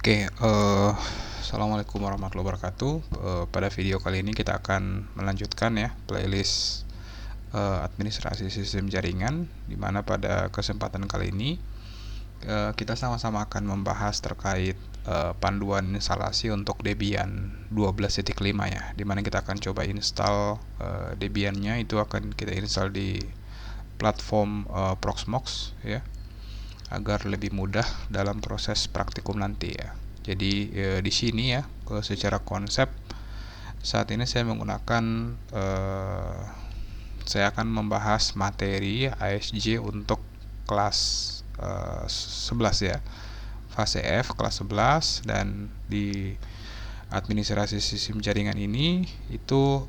Oke, assalamualaikum warahmatullahi wabarakatuh. Pada video kali ini kita akan melanjutkan ya playlist administrasi sistem jaringan, di mana pada kesempatan kali ini kita sama-sama akan membahas terkait panduan instalasi untuk Debian 12.5 ya, di mana kita akan coba install Debian-nya. Itu akan kita install di platform Proxmox ya, agar lebih mudah dalam proses praktikum nanti ya. Jadi di sini ya, secara konsep saat ini saya menggunakan saya akan membahas materi ASJ untuk kelas 11 ya, fase F kelas 11, dan di administrasi sistem jaringan ini itu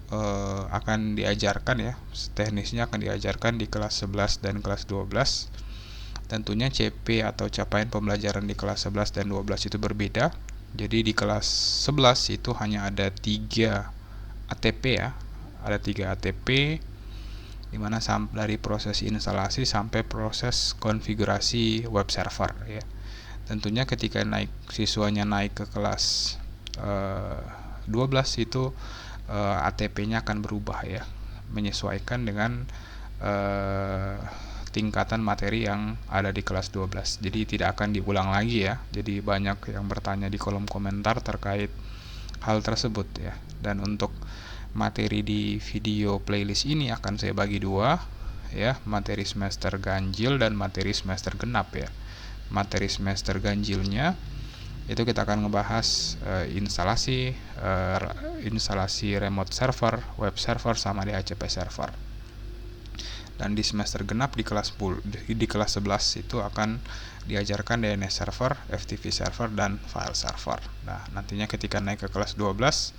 akan diajarkan ya, teknisnya akan diajarkan di kelas 11 dan kelas 12. Tentunya CP atau capaian pembelajaran di kelas 11 dan 12 itu berbeda. Jadi di kelas 11 itu hanya ada 3 ATP ya. Ada 3 ATP, dimana dari proses instalasi sampai proses konfigurasi web server ya. Tentunya ketika siswanya naik ke kelas 12 itu ATP-nya akan berubah ya, menyesuaikan dengan tingkatan materi yang ada di kelas 12. Jadi tidak akan diulang lagi ya. Jadi banyak yang bertanya di kolom komentar terkait hal tersebut ya. Dan untuk materi di video playlist ini akan saya bagi dua ya, materi semester ganjil dan materi semester genap ya. Materi semester ganjilnya itu kita akan ngebahas instalasi remote server, web server, sama DHCP server. Dan di semester genap di kelas 11 itu akan diajarkan DNS server, FTP server, dan file server. Nah, nantinya ketika naik ke kelas 12,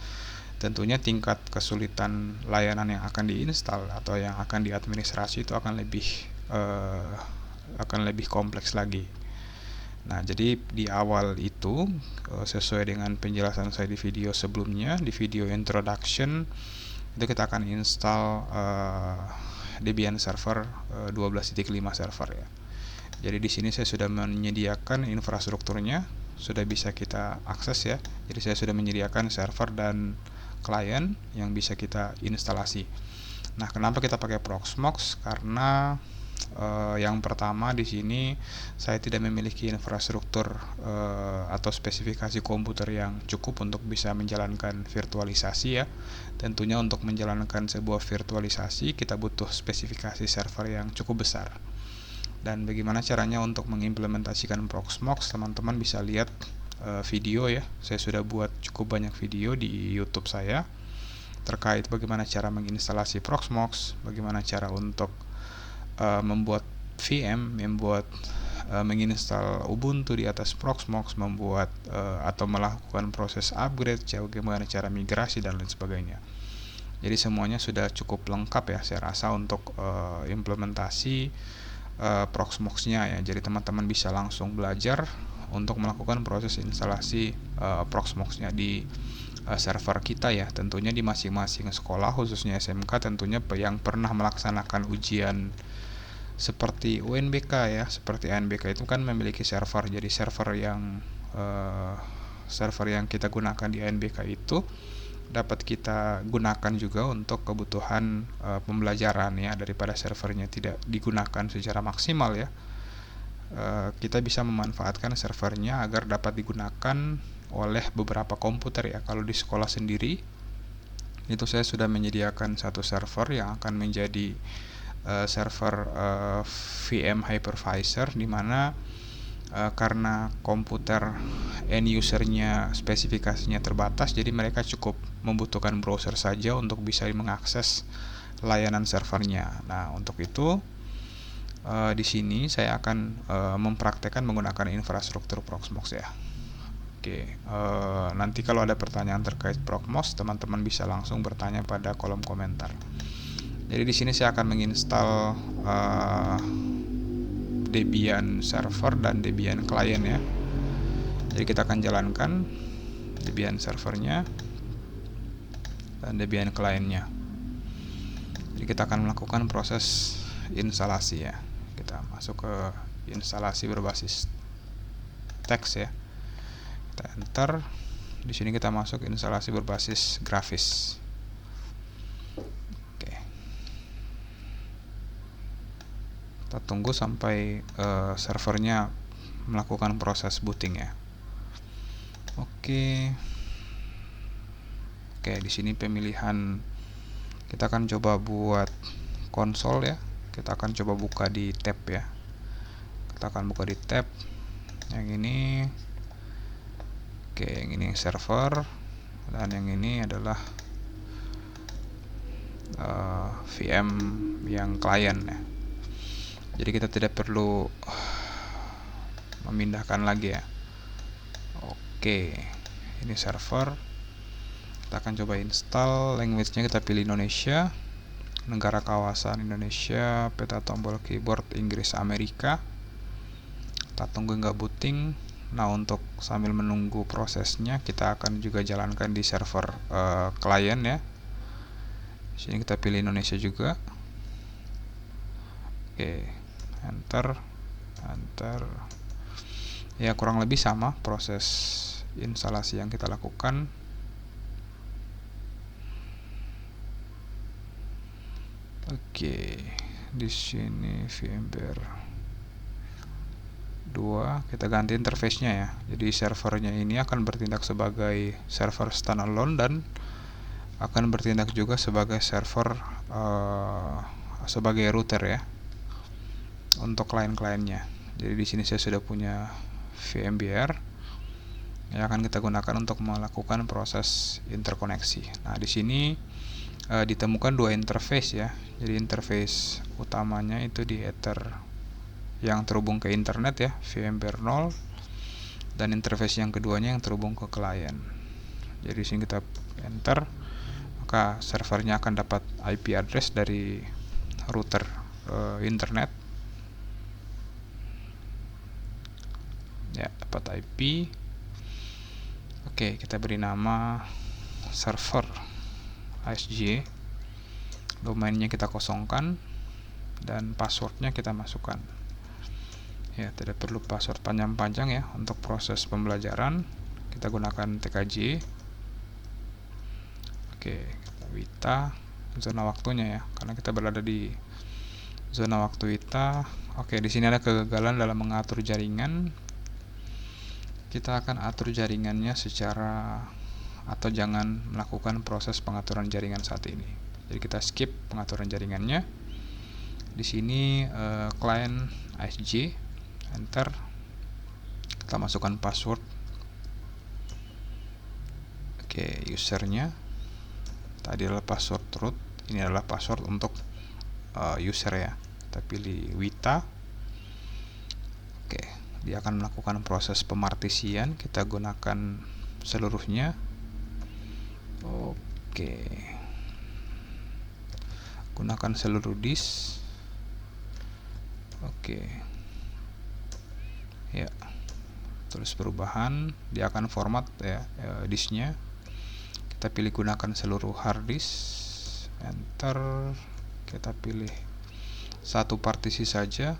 tentunya tingkat kesulitan layanan yang akan diinstal atau yang akan diadministrasi itu akan lebih kompleks lagi. Nah, jadi di awal itu sesuai dengan penjelasan saya di video sebelumnya, di video introduction, itu kita akan install Debian server 12.5 server ya. Jadi di sini saya sudah menyediakan infrastrukturnya, sudah bisa kita akses ya. Jadi saya sudah menyediakan server dan klien yang bisa kita instalasi. Nah, kenapa kita pakai Proxmox? Karena yang pertama di sini saya tidak memiliki infrastruktur atau spesifikasi komputer yang cukup untuk bisa menjalankan virtualisasi ya. Tentunya untuk menjalankan sebuah virtualisasi kita butuh spesifikasi server yang cukup besar. Dan bagaimana caranya untuk mengimplementasikan Proxmox? Teman-teman bisa lihat video ya. Saya sudah buat cukup banyak video di YouTube saya terkait bagaimana cara menginstalasi Proxmox, bagaimana cara untuk membuat VM, menginstal Ubuntu di atas Proxmox, membuat atau melakukan proses upgrade, bagaimana cara migrasi dan lain sebagainya. Jadi semuanya sudah cukup lengkap ya saya rasa untuk implementasi Proxmox-nya ya. Jadi teman-teman bisa langsung belajar untuk melakukan proses instalasi Proxmox-nya di server kita ya. Tentunya di masing-masing sekolah, khususnya SMK, tentunya yang pernah melaksanakan ujian seperti UNBK ya, seperti ANBK itu kan memiliki server. Jadi server yang kita gunakan di ANBK itu dapat kita gunakan juga untuk kebutuhan pembelajaran ya. Daripada servernya tidak digunakan secara maksimal ya, kita bisa memanfaatkan servernya agar dapat digunakan oleh beberapa komputer ya. Kalau di sekolah sendiri itu saya sudah menyediakan satu server yang akan menjadi server VM hypervisor, di mana karena komputer end usernya spesifikasinya terbatas, jadi mereka cukup membutuhkan browser saja untuk bisa mengakses layanan servernya. Nah, untuk itu di sini saya akan mempraktekkan menggunakan infrastruktur Proxmox ya. Oke, nanti kalau ada pertanyaan terkait Proxmox, teman-teman bisa langsung bertanya pada kolom komentar. Jadi di sini saya akan menginstal Debian server dan Debian client ya. Jadi kita akan jalankan Debian servernya dan Debian clientnya. Jadi kita akan melakukan proses instalasi ya. Kita masuk ke instalasi berbasis teks ya. Kita enter. Di sini kita masuk instalasi berbasis grafis. Oke. Kita tunggu sampai servernya melakukan proses booting ya. Oke. Oke, di sini pemilihan kita akan coba buat konsol ya. Kita akan coba buka di tab ya. Kita akan buka di tab yang ini. Oke, yang ini server dan yang ini adalah VM yang klien ya. Jadi kita tidak perlu memindahkan lagi ya. Oke, ini server. Kita akan coba install. Language-nya kita pilih Indonesia, negara kawasan Indonesia, peta tombol keyboard Inggris Amerika. Kita tunggu nggak booting. Nah, untuk sambil menunggu prosesnya, kita akan juga jalankan di server klien ya. Di sini kita pilih Indonesia juga. Oke, enter. Ya, kurang lebih sama proses instalasi yang kita lakukan. Oke, di sini VMware 2, kita ganti interface-nya ya. Jadi servernya ini akan bertindak sebagai server standalone dan akan bertindak juga sebagai server sebagai router ya untuk klien-kliennya. Jadi di sini saya sudah punya VMware yang akan kita gunakan untuk melakukan proses interkoneksi. Nah, di sini ditemukan dua interface ya. Jadi interface utamanya itu di Ether yang terhubung ke internet ya, VMware 0, dan interface yang keduanya yang terhubung ke klien. Jadi di sini kita enter, maka servernya akan dapat IP address dari router internet. Ya, dapat IP. Oke, kita beri nama server ASJ. Domainnya kita kosongkan dan passwordnya kita masukkan. Ya, tidak perlu password panjang-panjang ya untuk proses pembelajaran. Kita gunakan TKJ. Oke, kita WITA zona waktunya ya, karena kita berada di zona waktu WITA. Oke, di sini ada kegagalan dalam mengatur jaringan. Kita akan atur jaringannya secara atau jangan melakukan proses pengaturan jaringan saat ini. Jadi kita skip pengaturan jaringannya. Di sini klien ASJ, enter. Kita masukkan password. Oke, usernya tadi adalah password root, ini adalah password untuk user ya. Kita pilih WITA. Oke, dia akan melakukan proses pemartisian. Kita gunakan seluruhnya. Oke, gunakan seluruh disk. Oke ya, tulis perubahan, dia akan format ya disknya. Kita pilih gunakan seluruh hard disk, enter. Kita pilih satu partisi saja,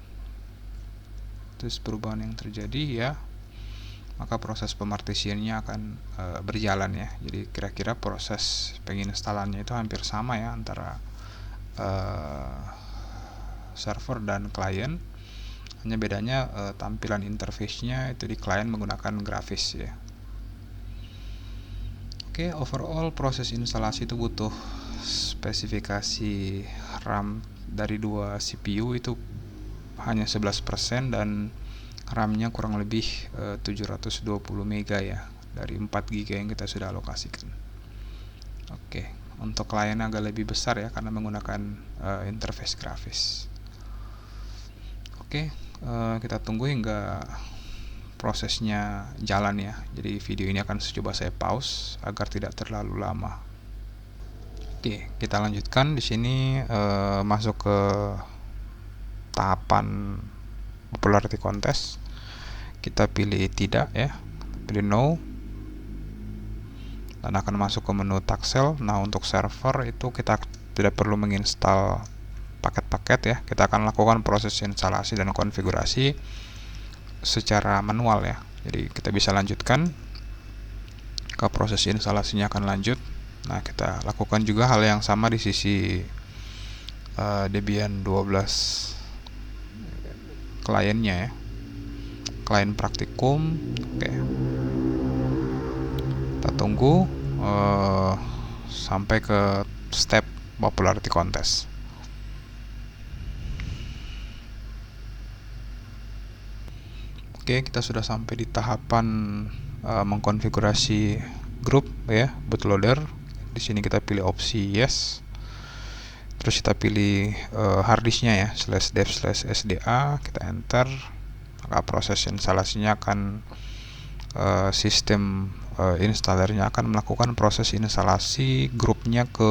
terus perubahan yang terjadi ya, maka proses pemartisiannya akan berjalan ya. Jadi kira-kira proses penginstalannya itu hampir sama ya antara server dan klien. Hanya bedanya tampilan interface-nya itu di klien menggunakan grafis ya. Oke, overall proses instalasi itu butuh spesifikasi RAM dari 2 CPU itu hanya 11% dan RAM-nya kurang lebih 720 MB ya dari 4 GB yang kita sudah alokasikan. Oke, untuk klien agak lebih besar ya karena menggunakan interface grafis. Oke, kita tunggu hingga prosesnya jalan ya. Jadi video ini akan coba saya pause agar tidak terlalu lama. Oke, kita lanjutkan di sini masuk ke tahapan popularity contest. Kita pilih tidak ya, pilih no, dan akan masuk ke menu Taxel. Nah, untuk server itu kita tidak perlu menginstal paket-paket ya. Kita akan lakukan proses instalasi dan konfigurasi secara manual ya. Jadi kita bisa lanjutkan. maka proses instalasinya akan lanjut. Nah, kita lakukan juga hal yang sama di sisi Debian 12 kliennya ya, klien praktikum. Oke, kita tunggu sampai ke step popularity contest. Oke, kita sudah sampai di tahapan mengkonfigurasi grup ya, bootloader. Di sini kita pilih opsi yes. Terus kita pilih harddisknya ya, /dev/sda, kita enter. Maka proses instalasinya akan sistem installernya akan melakukan proses instalasi grupnya ke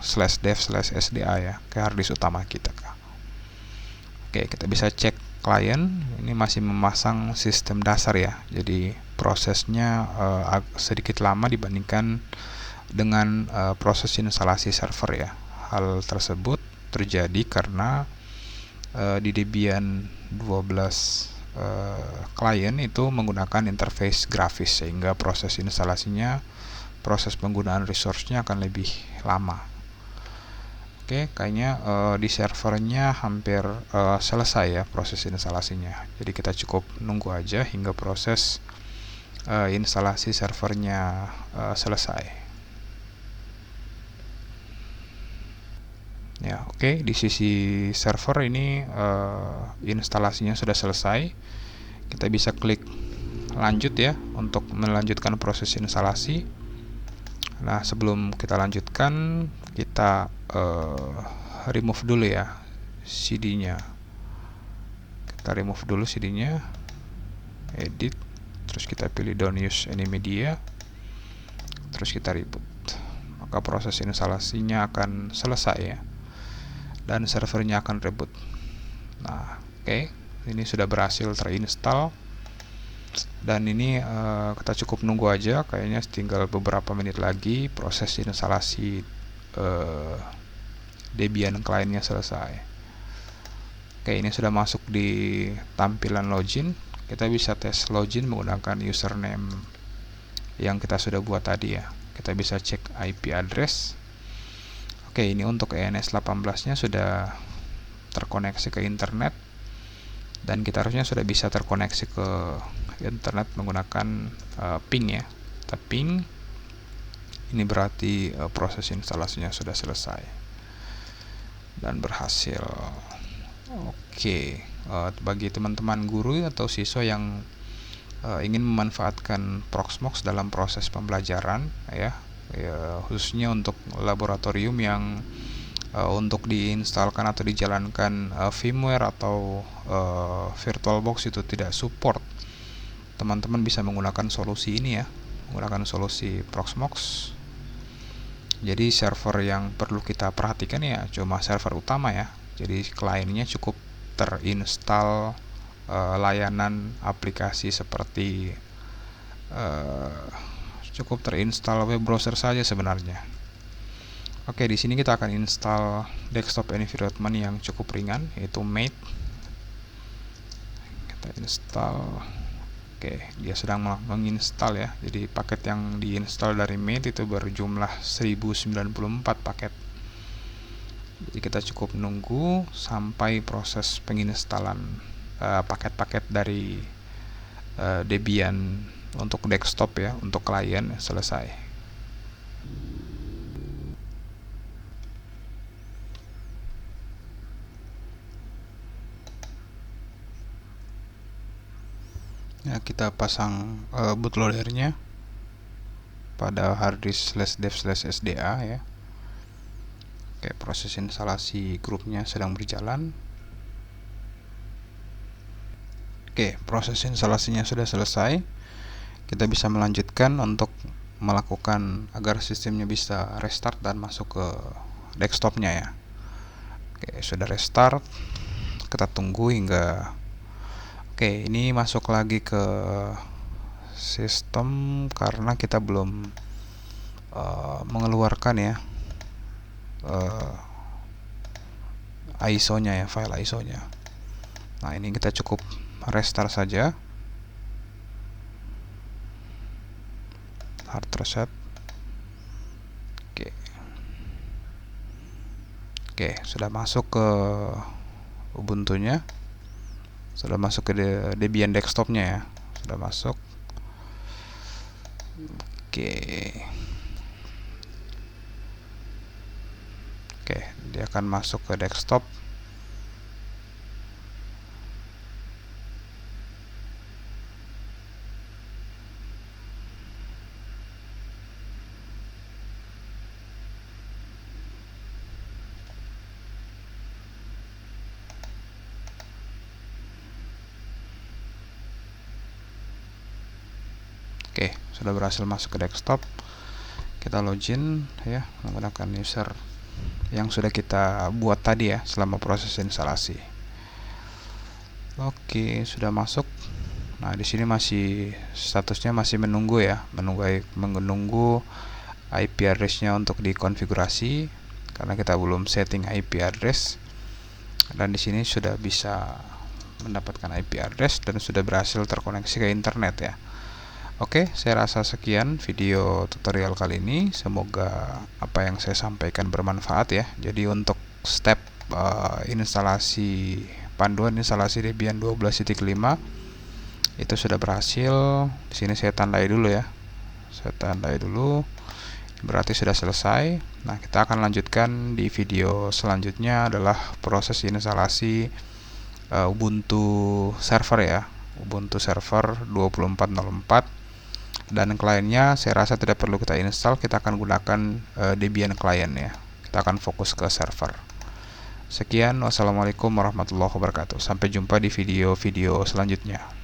/dev/sda ya, ke harddisk utama kita. Oke, kita bisa cek klien ini masih memasang sistem dasar ya, jadi prosesnya sedikit lama dibandingkan dengan proses instalasi server ya. Hal tersebut terjadi karena di Debian 12 klien itu menggunakan interface grafis, sehingga proses instalasinya, proses penggunaan resource-nya akan lebih lama. Oke, kayaknya di servernya hampir selesai ya proses instalasinya. Jadi kita cukup nunggu aja hingga proses instalasi servernya selesai. Ya, oke, di sisi server ini instalasinya sudah selesai. Kita bisa klik lanjut ya untuk melanjutkan proses instalasi. Nah, sebelum kita lanjutkan, kita remove dulu ya CD-nya. Kita remove dulu CD-nya, edit, terus kita pilih don't use any media, terus kita reboot. Maka proses instalasinya akan selesai ya, dan servernya akan reboot. Nah, oke, ini sudah berhasil terinstall, dan ini kita cukup nunggu aja, kayaknya tinggal beberapa menit lagi proses instalasi Debian kliennya selesai. Oke, ini sudah masuk di tampilan login. Kita bisa tes login menggunakan username yang kita sudah buat tadi ya. Kita bisa cek IP address. Oke, ini untuk ENS 18-nya sudah terkoneksi ke internet, dan kita harusnya sudah bisa terkoneksi ke internet menggunakan ping ya. Kita ping, ini berarti proses instalasinya sudah selesai dan berhasil. Oke, bagi teman-teman guru atau siswa yang ingin memanfaatkan Proxmox dalam proses pembelajaran ya, khususnya untuk laboratorium yang untuk diinstalkan atau dijalankan firmware atau VirtualBox itu tidak support, teman-teman bisa menggunakan solusi ini ya, menggunakan solusi Proxmox. Jadi server yang perlu kita perhatikan ya cuma server utama ya, jadi kliennya cukup terinstall layanan aplikasi seperti cukup terinstall web browser saja sebenarnya. Oke, di sini kita akan install desktop environment yang cukup ringan, yaitu mate. Kita install. Oke, dia sedang menginstal ya. Jadi paket yang diinstal dari mate itu berjumlah 1094 paket. Jadi kita cukup nunggu sampai proses penginstalan paket-paket dari Debian untuk desktop ya, untuk klien selesai. Ya, kita pasang bootloadernya pada harddisk /dev/sda ya. Oke, proses instalasi grupnya sedang berjalan. Oke, proses instalasinya sudah selesai. Kita bisa melanjutkan untuk melakukan agar sistemnya bisa restart dan masuk ke desktopnya ya. Oke, sudah restart. Kita tunggu hingga oke, ini masuk lagi ke sistem karena kita belum mengeluarkan ya ISO-nya ya, file ISO-nya. Nah, ini kita cukup restart saja. hard reset. Oke, sudah masuk ke Ubuntu-nya, sudah masuk ke Debian desktop-nya ya, sudah masuk. Oke, dia akan masuk ke desktop. Oke, sudah berhasil masuk ke desktop. Kita login ya menggunakan user yang sudah kita buat tadi ya selama proses instalasi. Oke, sudah masuk. Nah, di sini masih statusnya masih menunggu ya, menunggu IP address-nya untuk dikonfigurasi karena kita belum setting IP address. Dan di sini sudah bisa mendapatkan IP address dan sudah berhasil terkoneksi ke internet ya. Oke, saya rasa sekian video tutorial kali ini. Semoga apa yang saya sampaikan bermanfaat ya. Jadi untuk step instalasi panduan instalasi Debian 12.5 itu sudah berhasil. Di sini saya tandai dulu ya. Saya tandai dulu. Berarti sudah selesai. Nah, kita akan lanjutkan di video selanjutnya adalah proses instalasi Ubuntu server ya. Ubuntu server 24.04. Dan kliennya saya rasa tidak perlu kita install, kita akan gunakan Debian client ya. Kita akan fokus ke server. Sekian, wassalamualaikum warahmatullahi wabarakatuh. Sampai jumpa di video-video selanjutnya.